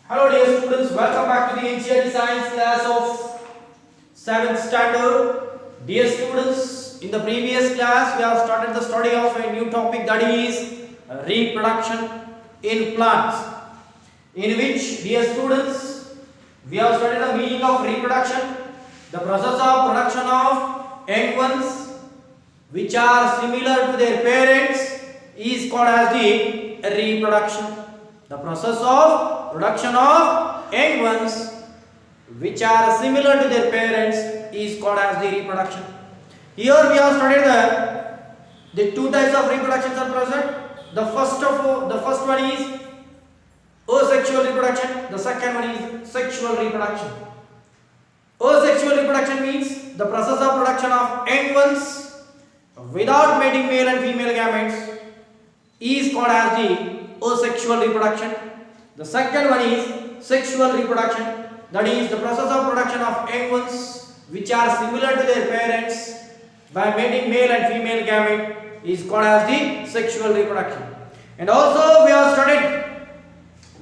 Hello dear students, welcome back to the NCERT Science class of 7th standard. Dear students, in the previous class we have started the study of a new topic, that is reproduction in plants, in which, dear students, we have studied the meaning of reproduction, the process of production of young ones which are similar to their parents is called as the reproduction. The process of production of young ones which are similar to their parents is called as the reproduction. Here we have studied the two types of reproductions are present. The first one is asexual reproduction. The second one is sexual reproduction. Asexual reproduction means the process of production of young ones without mating male and female gametes is called as the asexual reproduction. The second one is sexual reproduction, that is the process of production of young ones which are similar to their parents by mating male and female gamete is called as the sexual reproduction. And also we have studied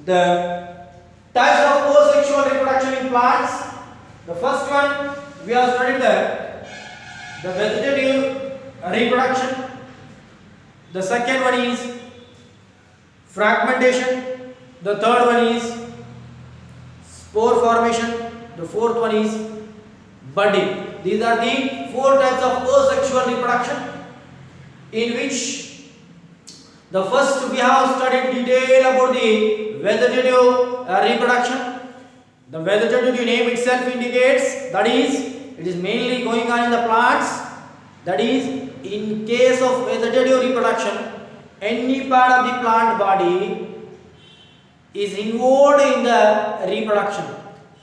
the types of asexual reproduction in plants. The first one we have studied the vegetative reproduction. The second one is fragmentation. The third one is spore formation. The fourth one is budding. These are the four types of asexual reproduction, in which the first we have studied detail about the vegetative reproduction. The vegetative name itself indicates, that is, it is mainly going on in the plants. That is, in case of vegetative reproduction, any part of the plant body is involved in the reproduction,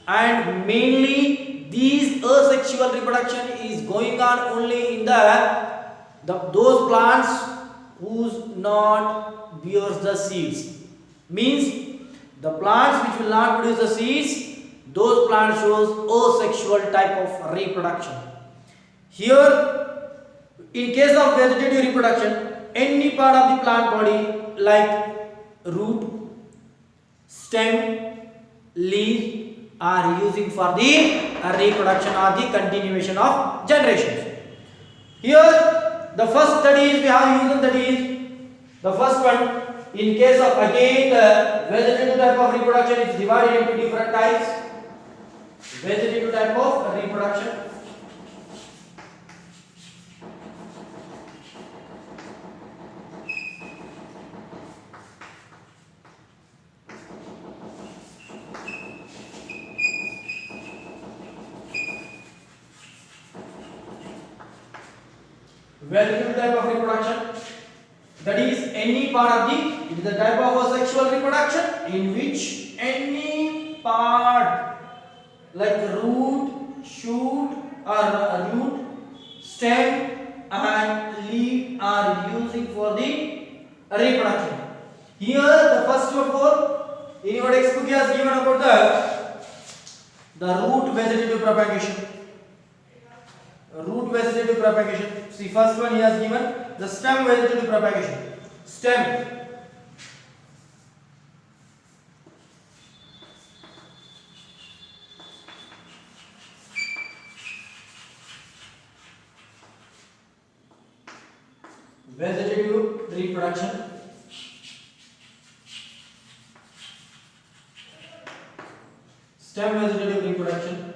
and mainly these asexual reproduction is going on only in those plants whose not bears the seeds. Means the plants which will not produce the seeds, those plants shows asexual type of reproduction. Here, in case of vegetative reproduction, any part of the plant body like root, stem, leaf are using for the reproduction or the continuation of generations. Here the first studies we have used, that is the first one, in case of again the vegetative type of reproduction is divided into different types. Vegetative type of reproduction. Vegetative type of reproduction, that is any part of it is the type of asexual reproduction in which any part like root, shoot or root, stem and leaf are using for the reproduction. Here the first of all, in your textbook he has given about the root vegetative propagation. Root vegetative propagation. See, first one he has given the stem vegetative propagation. Stem. Vegetative reproduction. Stem vegetative reproduction.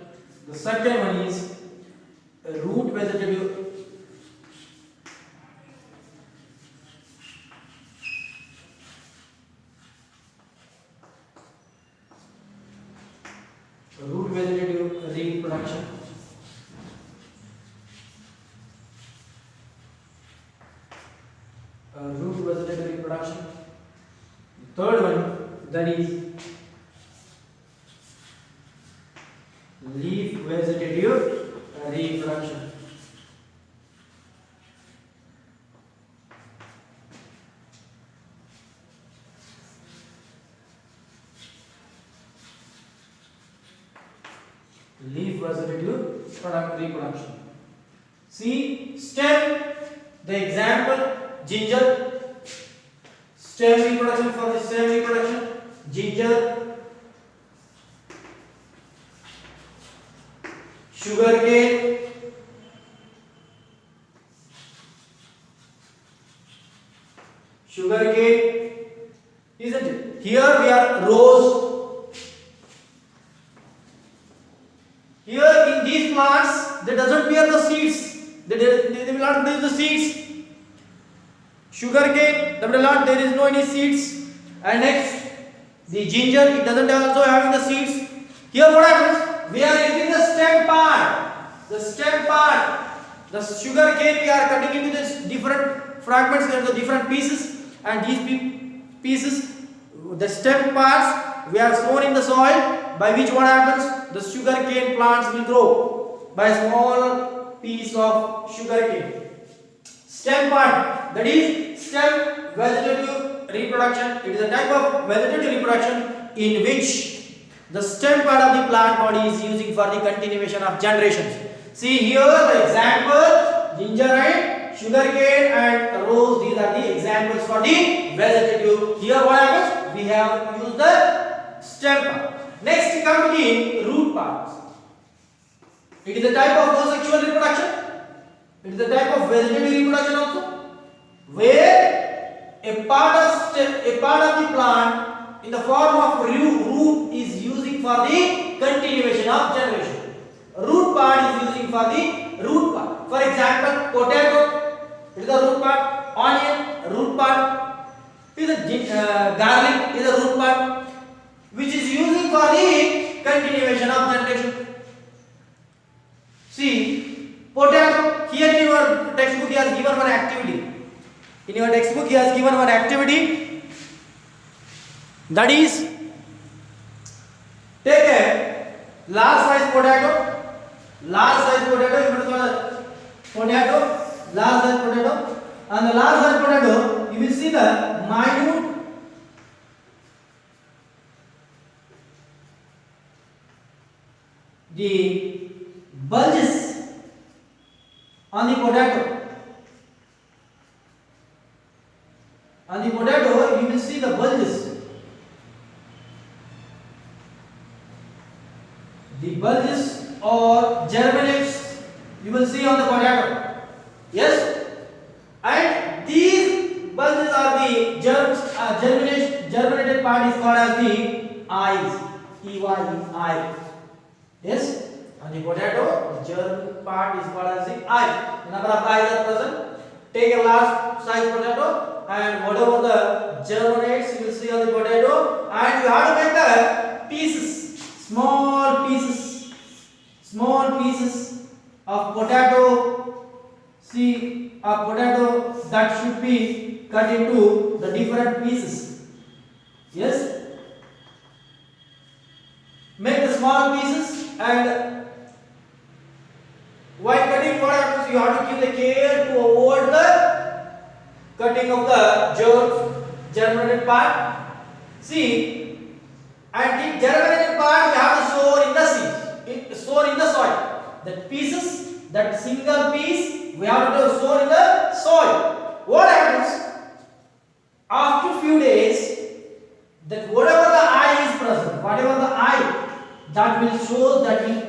The second one is root vegetative reproduction. Root vegetative reproduction. The third one, that is leaf vegetative reproduction. Leaf vegetative reproduction. See, stem, the example, ginger. Stem reproduction, for the stem reproduction, ginger, sugarcane, isn't it? Here we are rose. Here in these plants, they doesn't bear the seeds. They will not produce the seeds. Sugarcane, there is no any seeds. And next, the ginger, it doesn't also having the seeds. Here what happens? We are using the stem part. The stem part. The sugarcane we are cutting into this different fragments, there are the different pieces, and these pieces, the stem parts, we are sown in the soil, by which what happens? The sugarcane plants will grow by a small piece of sugarcane. Stem part, that is stem vegetative reproduction. It is a type of vegetative reproduction in which the stem part of the plant body is using for the continuation of generations. See here the example, ginger and sugarcane and rose, these are the examples for the vegetative. Here what happens? We have used the stem part. Next come to the root parts. It is a type of asexual reproduction. It is a type of vegetative reproduction also, where a part of the plant in the form of root is using for the continuation of generation. Root part is using for the root part. For example, potato, it is a root part. Onion, root part. Is a garlic is a root part, which is using for the continuation of generation. See, potato, here in your textbook he has given one activity. In your textbook he has given one activity, that is, take a large size potato, large size potato, and the large size potato, you will see the minute the bulges on the potato. On the potato, you will see the bulges. The bulges or germinates you will see on the potato. Yes? And these bulges are the germinated part is called as the eyes. EY. Yes? On the potato, the germ part is called as the eye. The number of eyes are present. Take a large size potato and whatever the germinates you will see on the potato, and you have to make the pieces, small pieces of potato. See, a potato that should be cut into the different pieces. Yes? Make the small pieces, and while cutting, what happens? You have to give the care to avoid the cutting of the germinated part. See, and the germinated part we have to sow in the seed, sow in the soil. That pieces, that single piece, we have to sow in the soil. What happens? After few days, that whatever the eye is present, whatever the eye, that will show, that will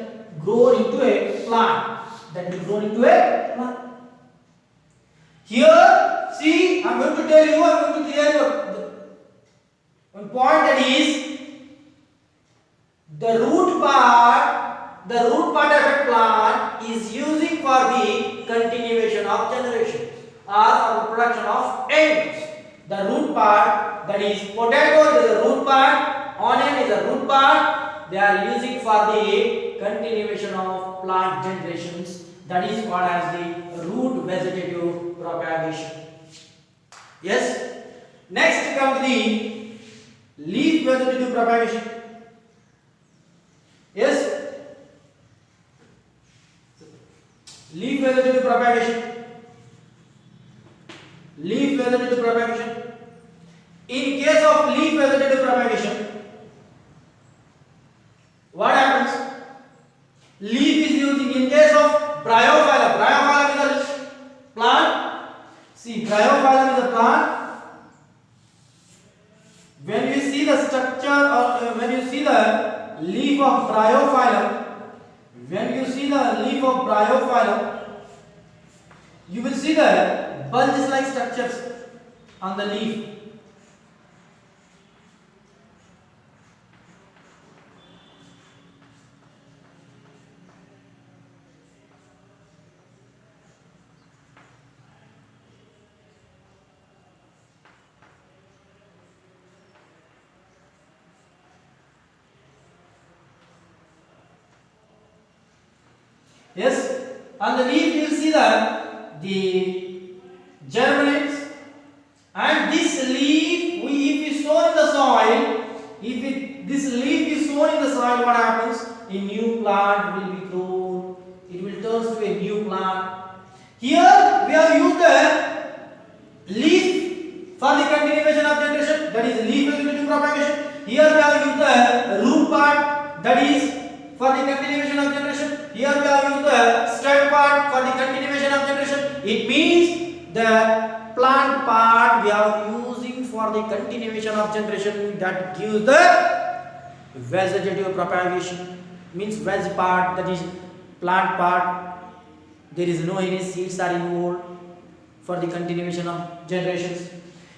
grow into a plant. Here, see, I am going to tell you, I am going to clear one point, that is the root part of a plant is using for the continuation of generations or for the production of animals. The root part, that is potato is a root part, onion is a root part, they are using for the continuation of plant generations. That is called as the root vegetative propagation. Yes? Next come to the leaf vegetative propagation. Yes? Leaf vegetative propagation. Leaf vegetative propagation. In case of leaf vegetative propagation, what happens? Leaf is using in case of Bryophyllum. Bryophyllum is a plant. See, Bryophyllum is a plant. When you see the structure or when you see the leaf of Bryophyllum, When you see the leaf of Bryophyllum, you will see the bulge-like structures on the leaf. Yes, on the leaf you will see that the germinates, and this leaf, if we sow in the soil, this leaf is sown in the soil, what happens? A new plant will be grown. It will turn to a new plant. Here we have used the leaf for the continuation of generation, that is leaf vegetative propagation. Here we have used the root part, that is for the continuation of generation. Here we have used the stem part for the continuation of generation. It means the plant part we are using for the continuation of generation, that gives the vegetative propagation. Means veg part, that is plant part. There is no any seeds are involved for the continuation of generations,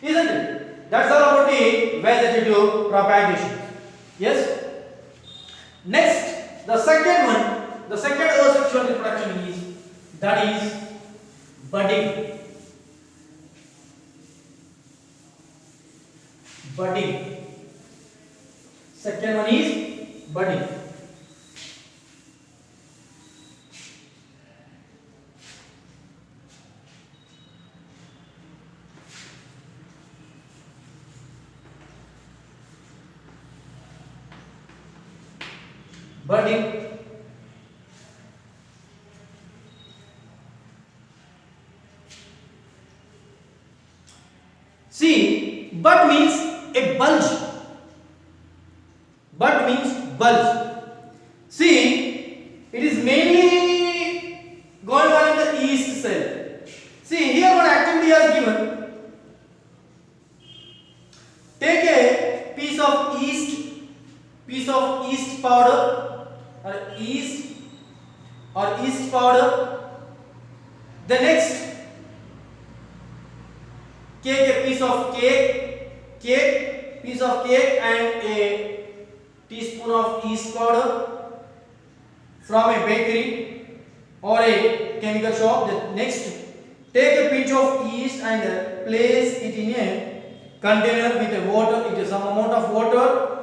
isn't it? That's all about the vegetative propagation. Yes. Next, the second one, the second asexual reproduction is, that is budding. Budding. Second one is budding. Budding. See, bud means a bulge. Bud means bulge. See, it is mainly going on in the yeast cell. See, here one activity is given. Take a piece of yeast powder, or yeast powder. The next, take a piece of cake and a teaspoon of yeast powder from a bakery or a chemical shop. The next, take a pinch of yeast and place it in a container with a water. It is some amount of water.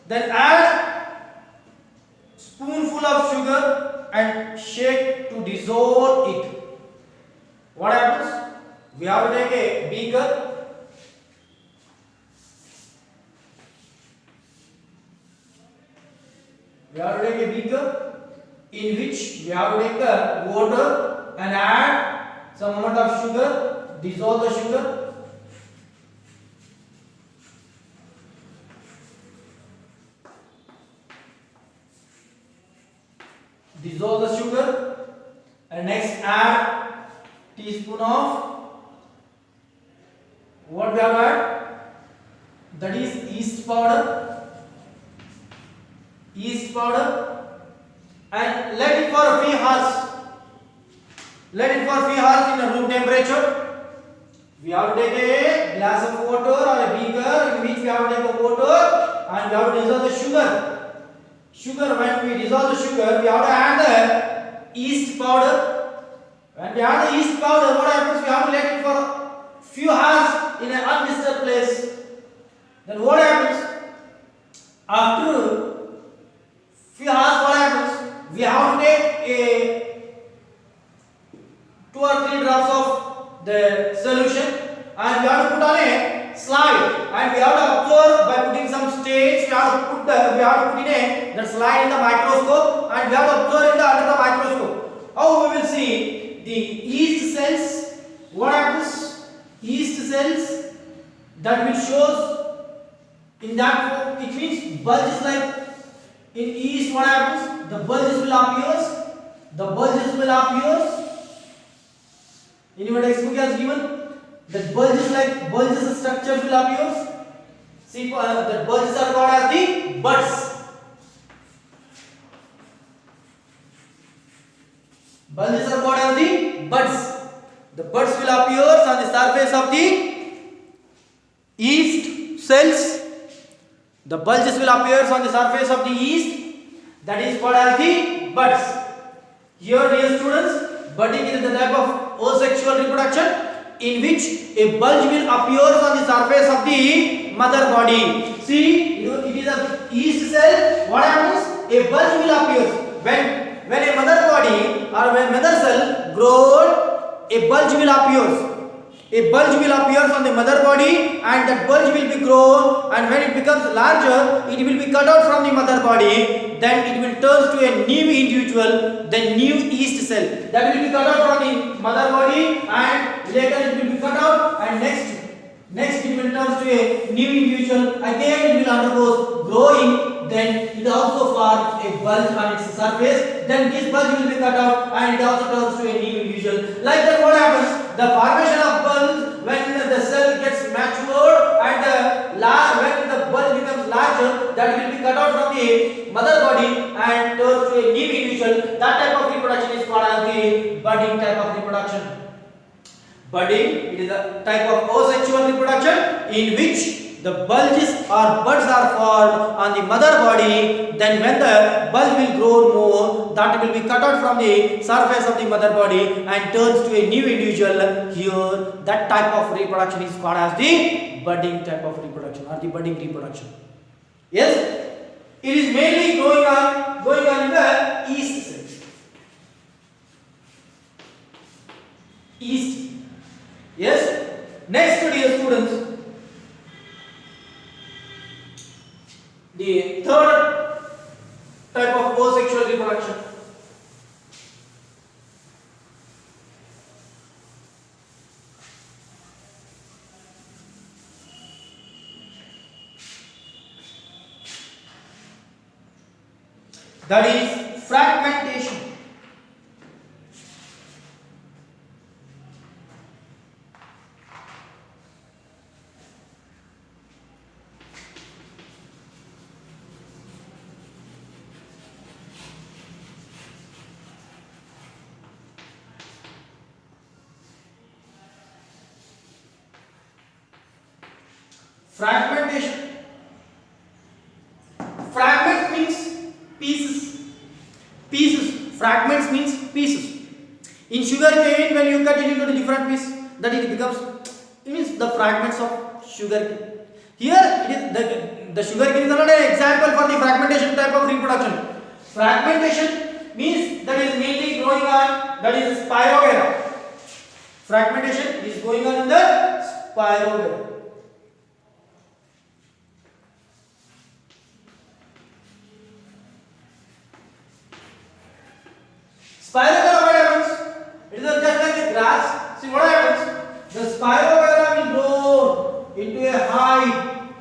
Then add spoonful of sugar and shake to dissolve it. What happens? We have to take a beaker. We have to take a beaker in which we have to take the water and add some amount of sugar, dissolve the sugar. Dissolve the sugar and next add teaspoon of what we have added, that is yeast powder, and let it for a few hours. In a room temperature. We have to take a glass of water or a beaker in which we have to take the water and we have to dissolve the sugar. When we dissolve the sugar, we have to add the yeast powder. When we add the yeast powder, what happens? We have to let it for few hours in an undisturbed place. Then what happens? After few hours, what happens? We have to take a 2 or 3 drops of the solution and we have to put on a slide, and we have to observe by putting some stains. We have to put in the slide in the microscope, and we have to observe in the under the microscope. How we will see the yeast cells. What happens? Yeast cells that will shows in that, it means bulges like in yeast. What happens? The bulges will appear. In your textbook has given that bulges structures will appear. See, the bulges are called as the buds. Bulges are called as the buds. The buds will appear on the surface of the yeast cells. The bulges will appear on the surface of the yeast. That is called as the buds. Here, dear students, budding is the type of asexual reproduction in which a bulge will appear on the surface of the mother body. See, it is a yeast cell. What happens? A bulge will appear when a mother body or when mother cell grows. A bulge will appear. A bulge will appear on the mother body, and that bulge will be grown, and when it becomes larger, it will be cut out from the mother body. Then it will turn to a new individual, the new yeast cell. That will be cut out from the mother body, and later it will be cut out, and next it will turn to a new individual. Again it will undergo growing. Then it also forms a bulge on its surface. Then this bulge will be cut out, and it also turns to a new individual. Like that, what happens? The formation of bulge when the cell gets matured, and when the bulge becomes larger, that will be cut out from the mother body and turns to a new individual. That type of reproduction is called as the budding type of reproduction. Budding, it is a type of asexual reproduction in which the bulges or buds are formed on the mother body. Then when the bulge will grow more, that will be cut out from the surface of the mother body and turns to a new individual. Here, that type of reproduction is called as the budding type of reproduction or the budding reproduction. Yes, it is mainly going on in the yeast cells. Yeast. Yes. Next, dear students, the third type of asexual reproduction. That is fragmentation. Fragmentation. Fragment means pieces. Pieces. Fragments means pieces. In sugar cane, when you cut it into the different pieces, that it becomes, it means the fragments of sugar cane. Here, it is the sugar cane is another example for the fragmentation type of reproduction. Fragmentation means that is mainly going on, that is Spirogyra. Fragmentation is going on in the Spirogyra. Spirogyra, what happens? It is just like a grass. See what happens? The Spirogyra will grow into a hive.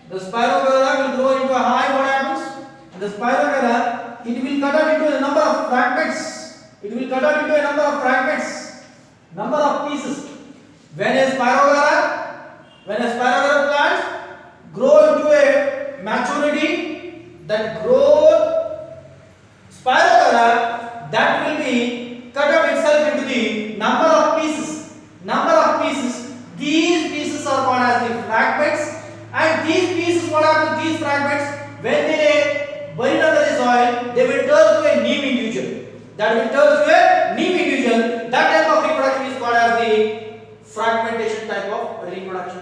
The Spirogyra will grow into a hive. What happens? The Spirogyra, it will cut out into a number of fragments. It will cut out into a number of fragments, number of pieces. When a Spirogyra plant grow into a maturity, that growth Spirogyra, that will be cut out itself into the number of pieces. These pieces are called as the fragments, and these pieces, what happens? These fragments, when they buried under the soil, they will turn to a new individual. That type of reproduction is called as the fragmentation type of reproduction.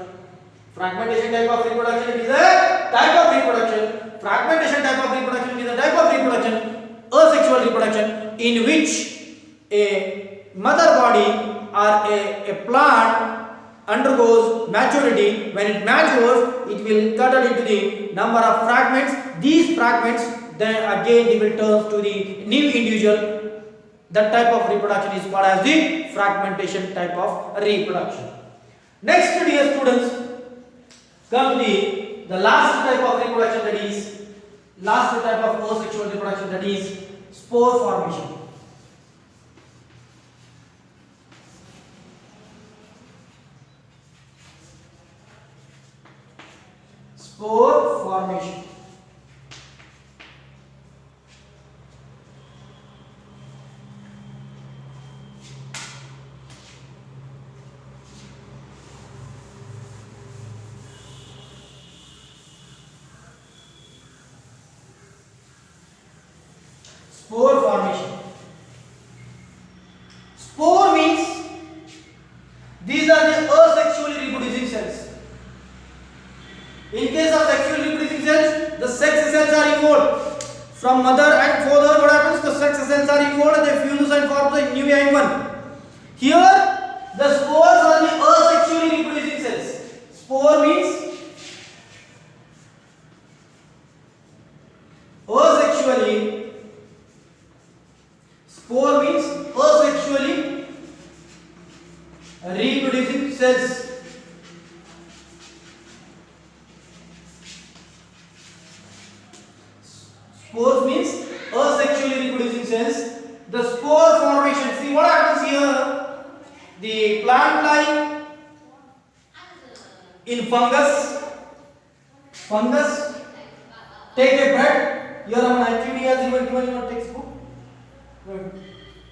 Fragmentation type of reproduction is a type of reproduction. Fragmentation type of reproduction is a type of reproduction, asexual reproduction, in which a mother body or a plant undergoes maturity. When it matures, it will cut out into the number of fragments. These fragments then again they will turn to the new individual. That type of reproduction is called as the fragmentation type of reproduction. Next, dear students, come to the last type of reproduction, that is last type of asexual reproduction, that is spore formation. Spore formation. spore formation. Spore means these are the asexually reproducing cells. In case of sexually reproducing cells, the sex cells are involved. From mother and father, what happens? The sex cells are involved and they fuse and form the new young one. Here, the spores are the asexually reproducing cells. Spore means asexually. Spore means asexually reproducing cells. Spores means asexually reproducing cells. The spore formation. See what happens here? The plant like in fungus. Fungus. Take a bread. Here an activity has given in your textbook.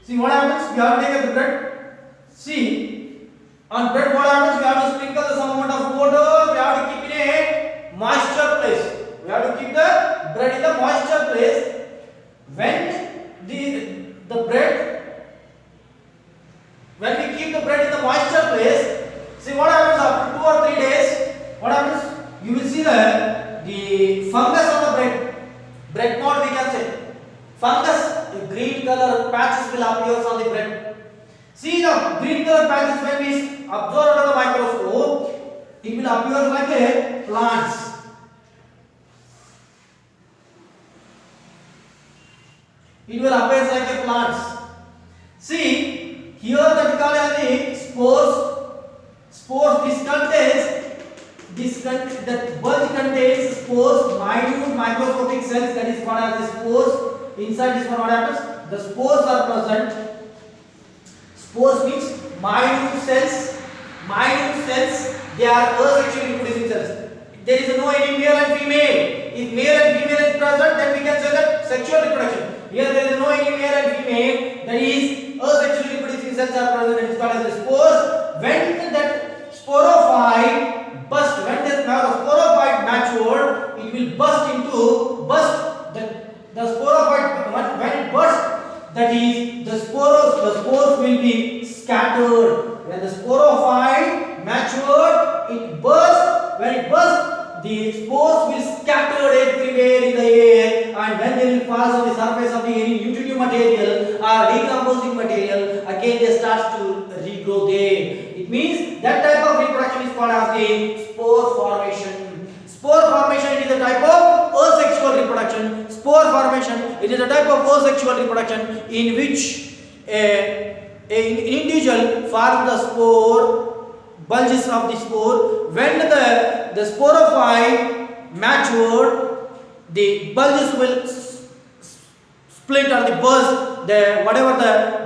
See what happens? We have to take the bread. See, on bread what happens? We have to sprinkle some amount of water. We have to keep in a moisture place. We have to keep the bread in the moisture place. When when we keep the bread in the moisture place, see what happens after 2 or 3 days? What happens? You will see the fungus on the bread mold we can say. Fungus, the green color patches will appear on the bread. See the green color patches when we observe under the microscope, it will appear like a plants. It will appear like a plants. See here that we call as the spores. Spores that bulge contains spores, minute microscopic cells, that is called as the spores. Inside this one what happens? The spores are present. Spores means minute cells. Minute cells, they are asexually reproducing cells. There is no any male and female. If male and female is present, then we can say that sexual reproduction. Here there is no any male and female. That is asexually reproducing cells are present. It is called as the spores. When that sporophyte burst, when the sporophyte matured, it will burst the sporophyte. When it bursts, that is the spores will be scattered. When the sporophyte matured, it bursts. When it bursts, the spores will scatter everywhere in the air, and when they will pass on the surface of the any nutritive material or decomposing material, again they start to regrow there. It means that type of reproduction is called as the spore formation. Spore formation is a type of asexual reproduction. Spore formation it is a type of asexual reproduction in which an individual forms the spore, bulges of the spore. When the sporophyte matured, the bulges will split or the burst. Whatever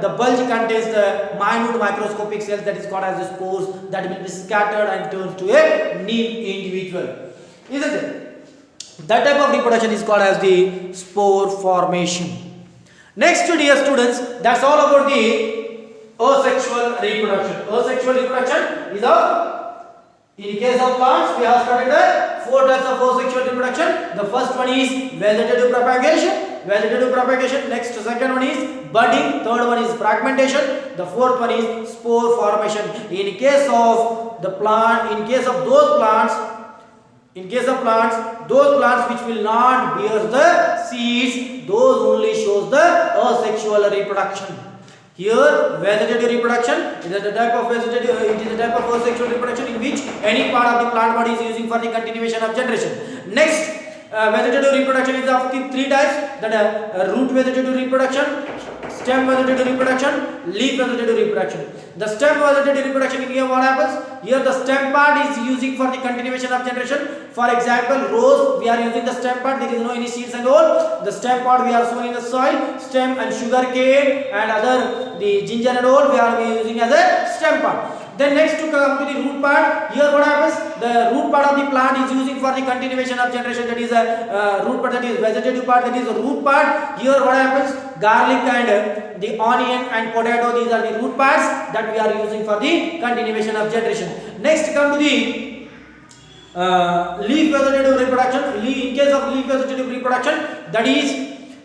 the bulge contains the minute microscopic cells, that is called as the spores, that will be scattered and turned to a new individual. Isn't it? That type of reproduction is called as the spore formation. Next, dear students, that's all about the asexual reproduction. Asexual reproduction is in case of plants, we have studied the 4 types of asexual reproduction. The first one is vegetative propagation. Next, second one is budding. Third one is fragmentation. The fourth one is spore formation. In case of the plant, in case of those plants which will not bear the seeds, those only shows the asexual reproduction. Here, vegetative reproduction, it is a type of asexual reproduction in which any part of the plant body is using for the continuation of generation. Next, vegetative reproduction is of the 3 types, that are root vegetative reproduction, stem vegetative reproduction, leaf vegetative reproduction. The stem vegetative reproduction, in here what happens? Here the stem part is using for the continuation of generation. For example, rose, we are using the stem part, there is no any seeds and all. The stem part we are sowing in the soil. Stem and sugar cane and other, the ginger and all, we are using as a stem part. Then next to come to the root part, here what happens? The root part of the plant is using for the continuation of generation, that is a root part, that is vegetative part, that is the root part. Here what happens? Garlic and the onion and potato, these are the root parts that we are using for the continuation of generation. Next come to the leaf vegetative reproduction. In case of leaf vegetative reproduction, that is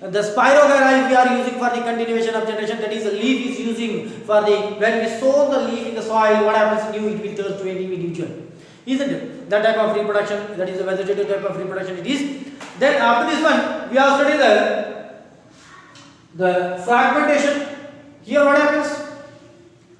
The spirogyra we are using for the continuation of generation, that is the leaf is using for the, when we sow the leaf in the soil, what happens, new it will turn to a new individual, isn't it? That type of reproduction, that is the vegetative type of reproduction it is. Then after this one we have studied the fragmentation. Here what happens,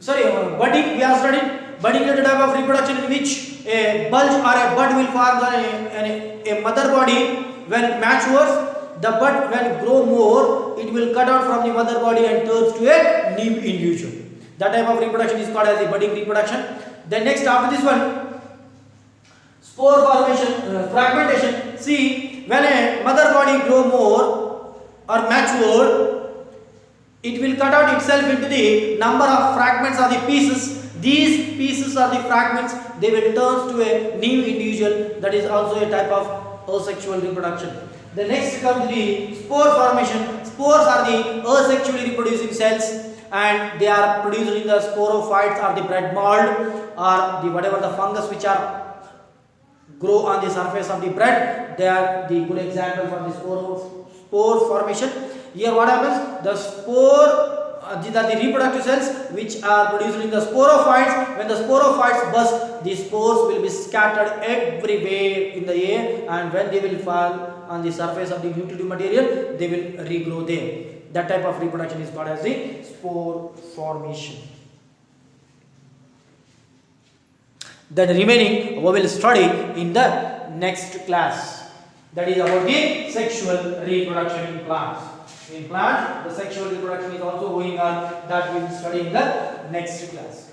budding, we have studied budding is a type of reproduction in which a bulge or a bud will form a mother body. When it matures, the bud when grow more, it will cut out from the mother body and turns to a new individual. That type of reproduction is called as a budding reproduction. Then next after this one, spore formation, fragmentation. See, when a mother body grow more or mature, it will cut out itself into the number of fragments or the pieces. These pieces or the fragments, they will turn to a new individual. That is also a type of asexual reproduction. The next comes the spore formation. Spores are the asexually reproducing cells, and they are produced in the sporophytes or the bread mold or the whatever the fungus which are grow on the surface of the bread. They are the good example for the spore formation. Here what happens? The spore, these are the reproductive cells which are produced in the sporophytes. When the sporophytes burst, the spores will be scattered everywhere in the air, and when they will fall on the surface of the nutritive material, they will regrow there. That type of reproduction is called as the spore formation. The remaining we will study in the next class. That is about the sexual reproduction in plants. In plants, the sexual reproduction is also going on. That we will study in the next class.